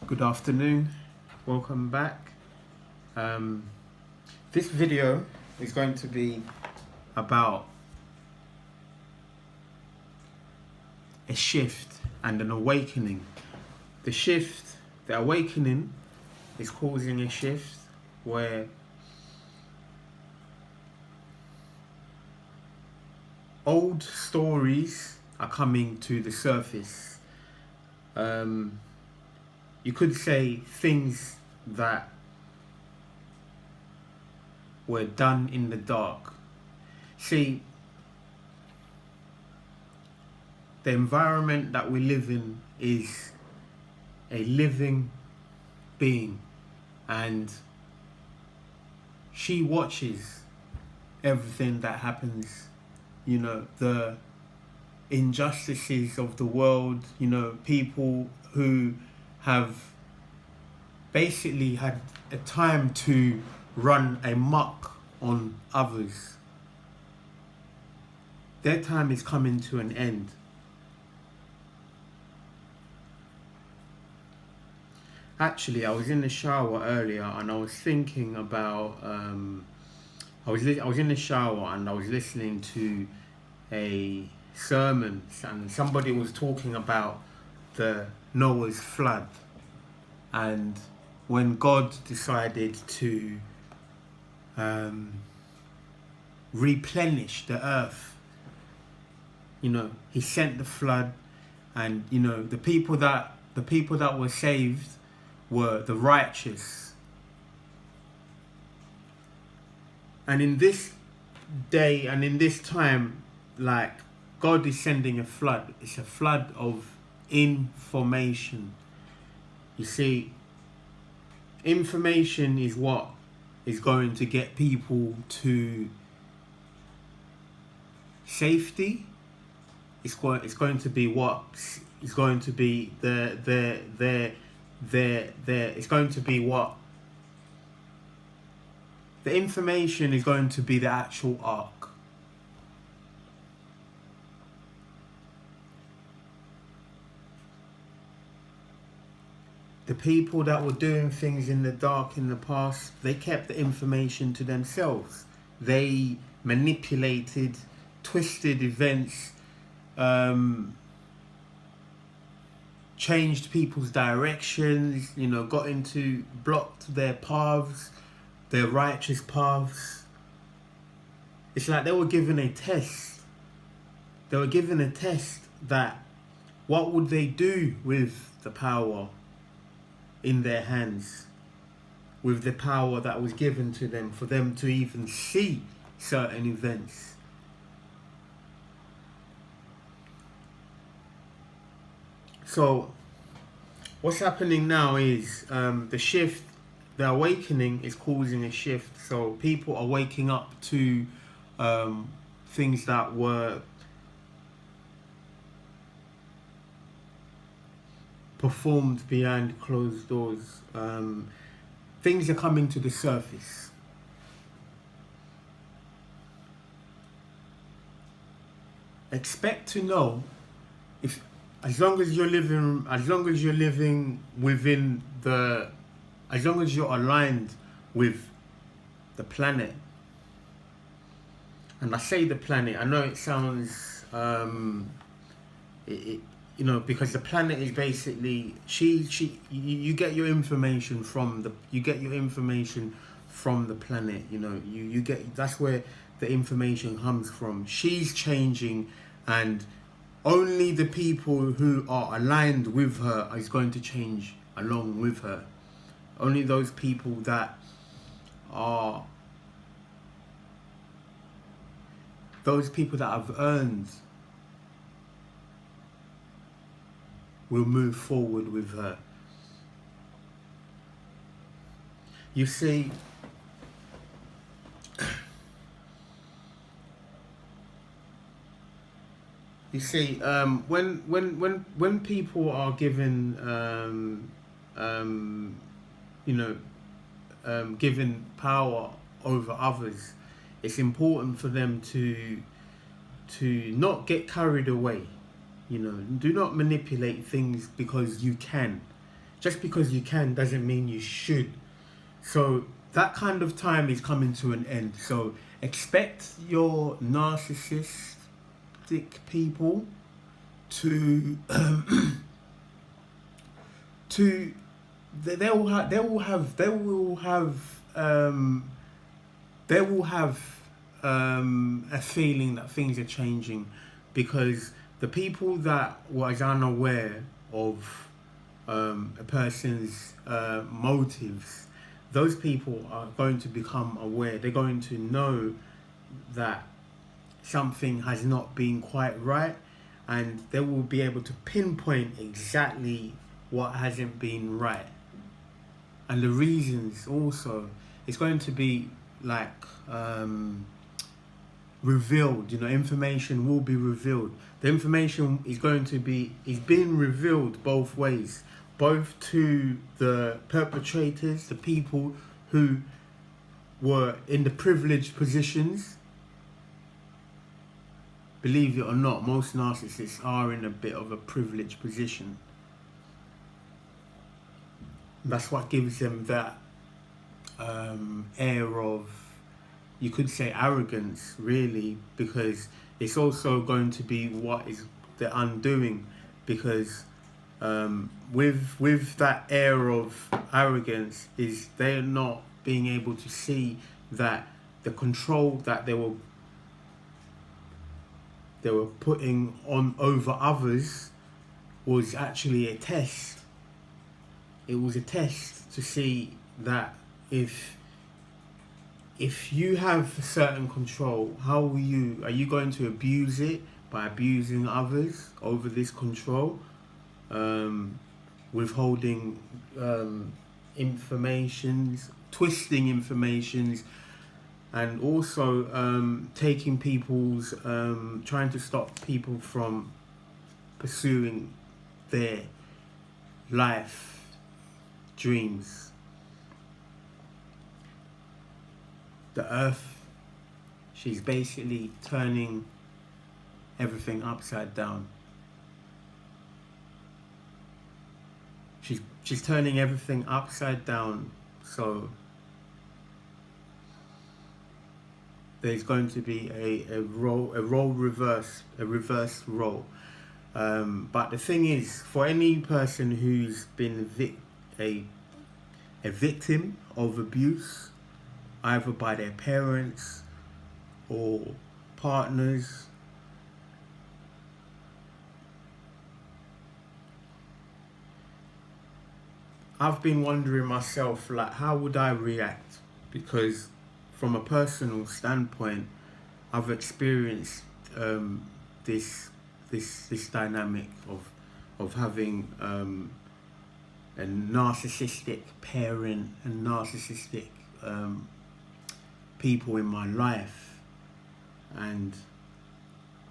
Good afternoon, welcome back. This video is going to be about a shift and an awakening. The awakening is causing a shift where old stories are coming to the surface. You could say things that were done in the dark. See, the environment that we live in is a living being, and she watches everything that happens, the injustices of the world, people who have basically had a time to run amok on others. Their time is coming to an end. Actually, I was in the shower earlier and I was thinking about, I was in the shower and I was listening to a sermon, and somebody was talking about the Noah's flood, and when God decided to replenish the earth, he sent the flood, and the people that were saved were the righteous. And in this day and in this time, like, God is sending a flood. It's a flood of information. You see, information is what is going to get people to safety. It's going to be what is going to be it's going to be what the information is going to be the actual arc. The people that were doing things in the dark in the past, they kept the information to themselves. They manipulated, twisted events, changed people's directions, blocked their paths, their righteous paths. It's like they were given a test. They were given a test that what would they do with the power in their hands, with the power that was given to them, for them to even see certain events. So what's happening now is the awakening is causing a shift. So people are waking up to things that were performed behind closed doors. Things are coming to the surface. Expect to know, as long as you're aligned with the planet. And I say the planet, I know it sounds because the planet is basically you get your information from the planet. You get, that's where the information comes from. She's changing, and only the people who are aligned with her is going to change along with her. Only those people that have earned will move forward with her. You see, when people are given given power over others, it's important for them to not get carried away. Do not manipulate things because you can. Just because you can doesn't mean you should. So that kind of time is coming to an end. So expect your narcissistic people to to they will have a feeling that things are changing, because the people that was unaware of a person's motives, those people are going to become aware. They're going to know that something has not been quite right, and they will be able to pinpoint exactly what hasn't been right. And the reasons also, it's going to be like revealed, information will be revealed. The information is being revealed both ways, both to the perpetrators, the people who were in the privileged positions. Believe it or not, most narcissists are in a bit of a privileged position. That's what gives them that air of, you could say, arrogance, really, because it's also going to be what is the undoing, because with that air of arrogance is they're not being able to see that the control that they were putting on over others was actually a test. It was a test to see that if you have certain control, are you going to abuse it by abusing others over this control, withholding informations, twisting informations, and also taking people's, trying to stop people from pursuing their life dreams. The earth, she's basically turning everything upside down. She's turning everything upside down, so there's going to be a reverse role. But the thing is, for any person who's been a victim of abuse, either by their parents or partners, I've been wondering myself, like, how would I react? Because from a personal standpoint, I've experienced this dynamic of having a narcissistic parent and narcissistic people in my life, and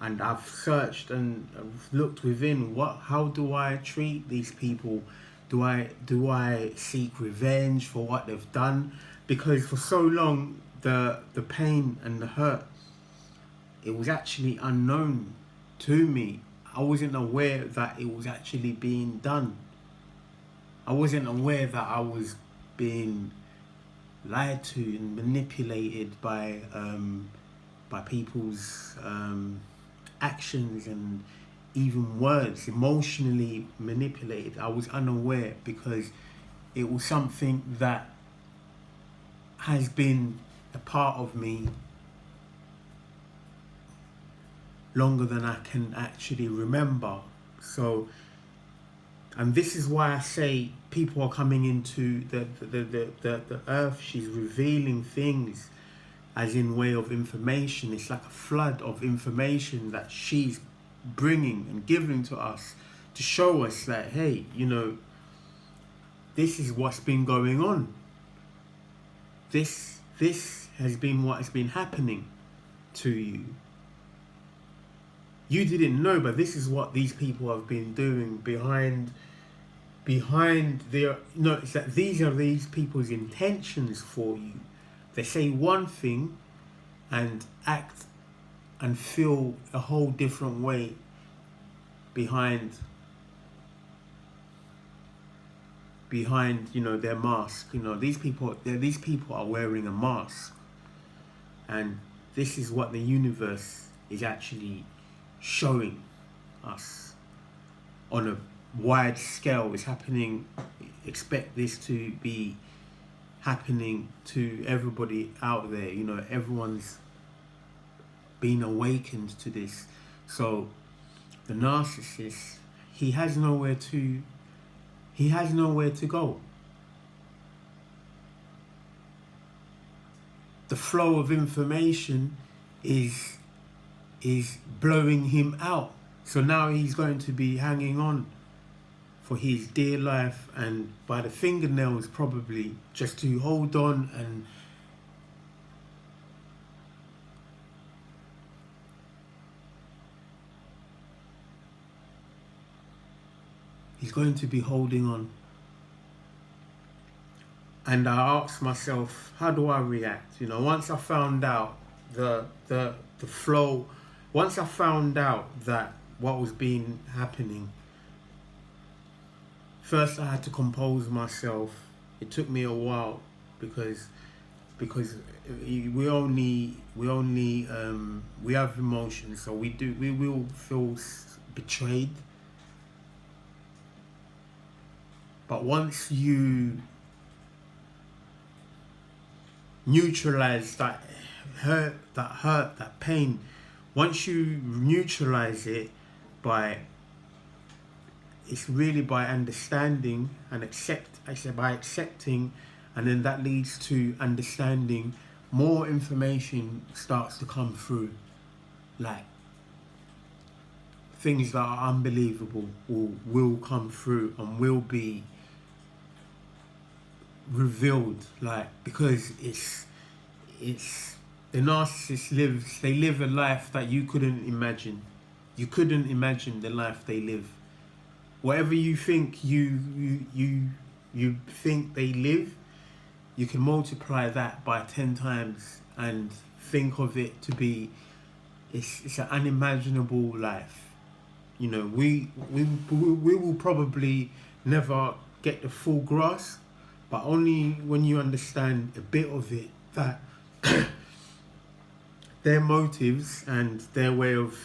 I've searched and I've looked within. How do I treat these people? Do I seek revenge for what they've done? Because for so long, the pain and the hurt, it was actually unknown to me. I wasn't aware that it was actually being done. I wasn't aware that I was being lied to and manipulated by people's actions and even words, emotionally manipulated. I was unaware because it was something that has been a part of me longer than I can actually remember. So, and this is why I say people are coming into the earth. She's revealing things as in way of information. It's like a flood of information that she's bringing and giving to us to show us that, hey, this is what's been going on. This has been what has been happening to you. You didn't know, but this is what these people have been doing behind their, it's that these are these people's intentions for you. They say one thing and act and feel a whole different way behind behind, you know, their mask. You know, these people are wearing a mask, and this is what the universe is actually showing us on a wide scale. It's happening. Expect this to be happening to everybody out there. You know, everyone's been awakened to this. So the narcissist, he has nowhere to go. The flow of information is blowing him out. So now he's going to be hanging on for his dear life and by the fingernails probably, just to hold on. And he's going to be holding on. And I asked myself, how do I react? You know, once I found out the flow, once I found out that what was being happening, first I had to compose myself. It took me a while because we have emotions, so we will feel betrayed. But once you neutralize that hurt, that pain, once you neutralize it it's really by understanding and by accepting, and then that leads to understanding. More information starts to come through, like things that are unbelievable will come through and will be revealed, like, because it's the narcissist live a life that you couldn't imagine. You couldn't imagine the life they live. Whatever you think you think they live, you can multiply that by 10 times and think of it to be it's an unimaginable life. You know, we will probably never get the full grasp, but only when you understand a bit of it, that their motives and their way of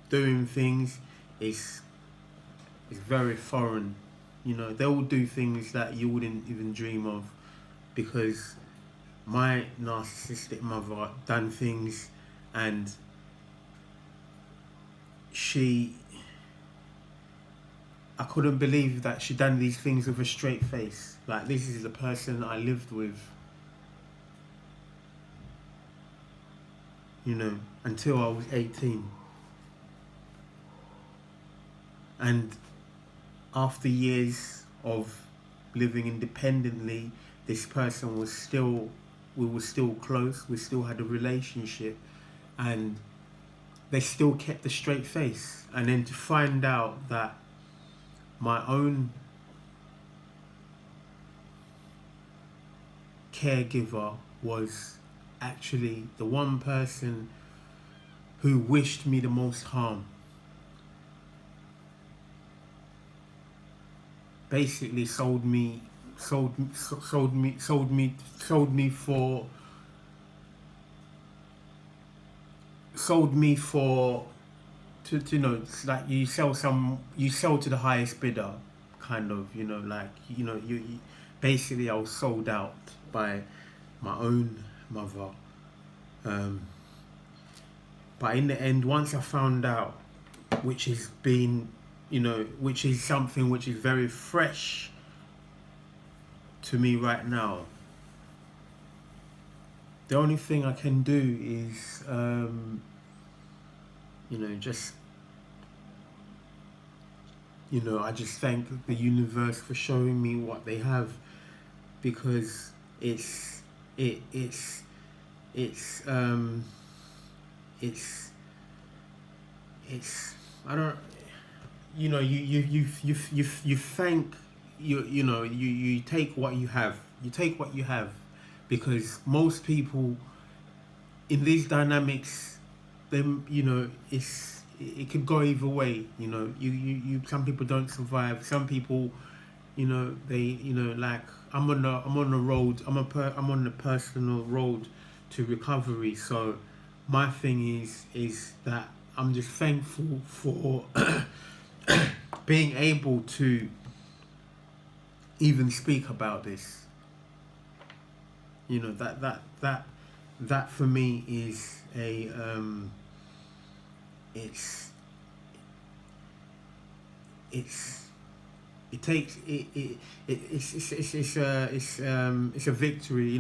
doing things is very foreign. You know, they will do things that you wouldn't even dream of, because my narcissistic mother done things, and I couldn't believe that she done these things with a straight face. Like, this is the person I lived with, you know, until I was 18. And after years of living independently, this person we were still close, we still had a relationship, and they still kept a straight face. And then to find out that my own caregiver was actually the one person who wished me the most harm. Basically sold me for to you know, it's like you sell to the highest bidder, kind of, you know, like, you know, you basically I was sold out by my own mother. But in the end, once I found out, which is something which is very fresh to me right now, the only thing I can do is I just thank the universe for showing me what they have, because it's I don't, you know, you thank, you take what you have, because most people in these dynamics, them, you know, it could go either way. You know, you some people don't survive, some people like I'm on the road. I'm on the personal road to recovery. So my thing is that I'm just thankful for being able to even speak about this. That for me is a it's it takes it's a victory.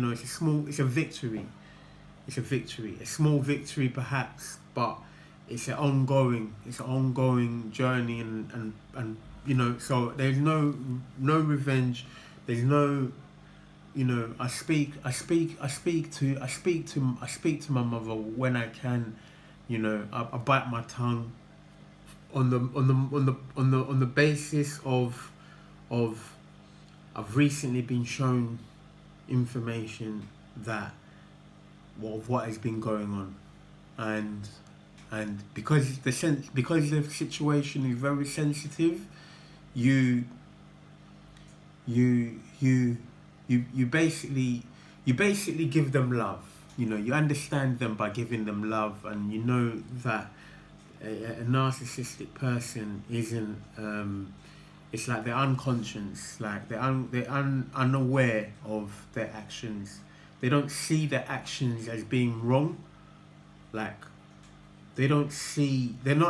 It's a victory, a small victory perhaps, but it's an ongoing journey, and so there's no revenge. There's no, I speak to my mother when I can. I bite my tongue on the basis of I've recently been shown information that of what has been going on, and because the situation is very sensitive, you basically give them love. You understand them by giving them love, and you know that a narcissistic person isn't. It's like they're unconscious, like they're unaware of their actions. They don't see their actions as being wrong. Like they're not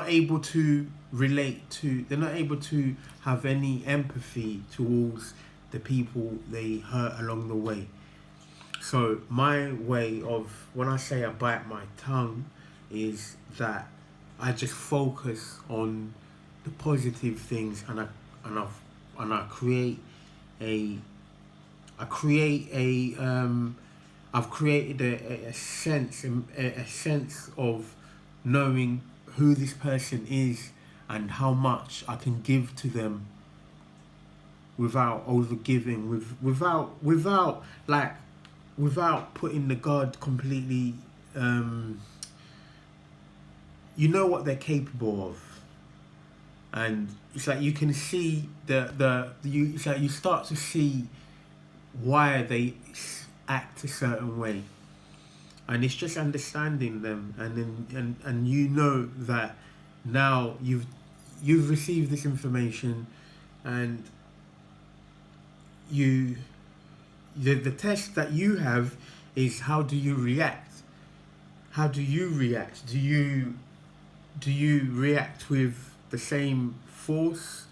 able to relate to. They're not able to have any empathy towards the people they hurt along the way. So my way of, when I say I bite my tongue, is that I just focus on the positive things, and I create a I've created a sense of knowing who this person is and how much I can give to them without overgiving, without putting the guard completely. You know what they're capable of, and it's like you can see it's like you start to see why they act a certain way, and it's just understanding them, and you know that now you've received this information, and the test that you have is, how do you react? How do you react? Do you react with the same force?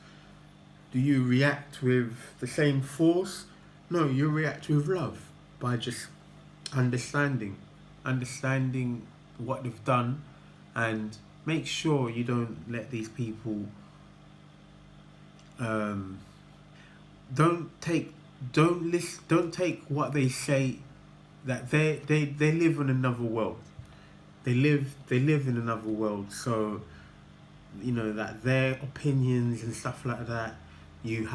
Do you react with the same force? No, you react with love, by just understanding what they've done, and make sure you don't let these people don't take what they say, that they live in another world. They live in another world, so that their opinions and stuff like that, you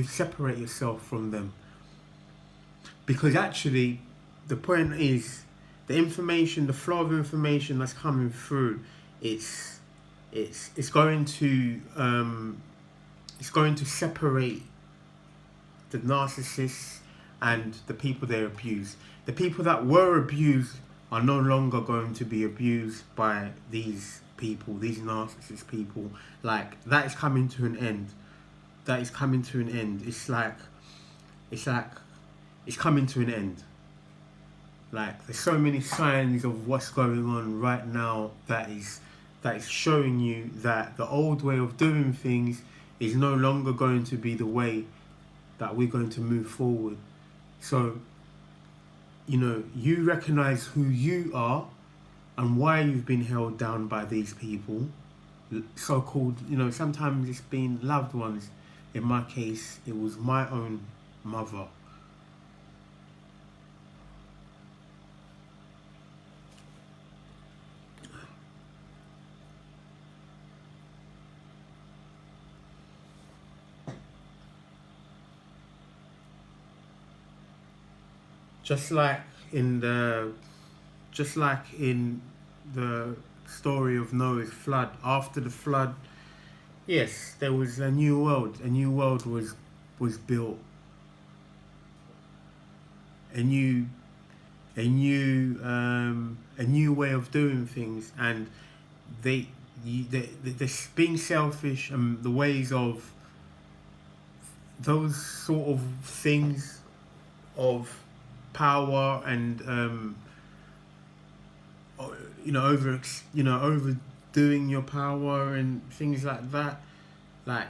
separate yourself from them, because actually the point is the flow of information that's coming through, it's going to separate the narcissists and the people they abuse. The people that were abused are no longer going to be abused by these people, these narcissist people. Like, that is coming to an end. It's coming to an end. It's coming to an end. Like, there's so many signs of what's going on right now that is showing you that the old way of doing things is no longer going to be the way that we're going to move forward. So, you recognize who you are and why you've been held down by these people, so-called, sometimes it's been loved ones. In my case, it was my own mother. Just like in the story of Noah's flood. After the flood, yes, there was a new world. A new world was built. A new way of doing things, and the being selfish and the ways of those sort of things of power and overdoing your power and things like that, like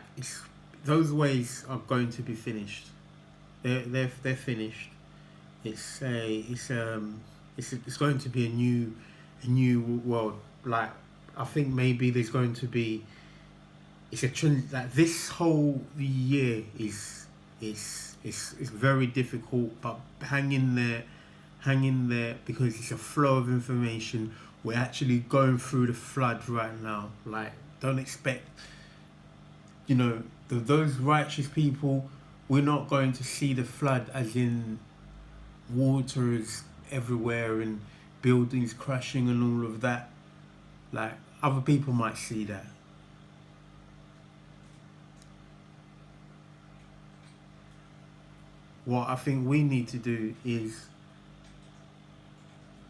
those ways are going to be finished. They're finished. It's going to be a new world. Like, I think maybe there's going to be, it's a trend, like this whole year is very difficult, but hang in there, because it's a flow of information. We're actually going through the flood right now. Like, don't expect, those righteous people, we're not going to see the flood as in water is everywhere and buildings crashing and all of that. Like, other people might see that. What I think we need to do is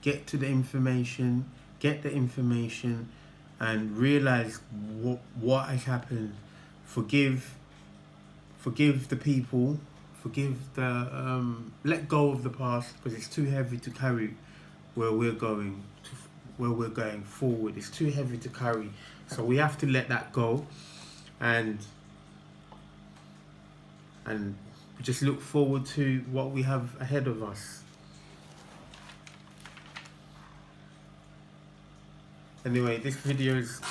get the information and realize what has happened. Forgive the people, let go of the past, because it's too heavy to carry where we're going forward. It's too heavy to carry, so we have to let that go and just look forward to what we have ahead of us. Anyway, this video's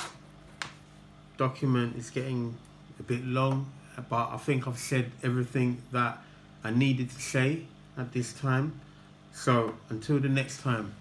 document is getting a bit long, but I think I've said everything that I needed to say at this time. So until the next time.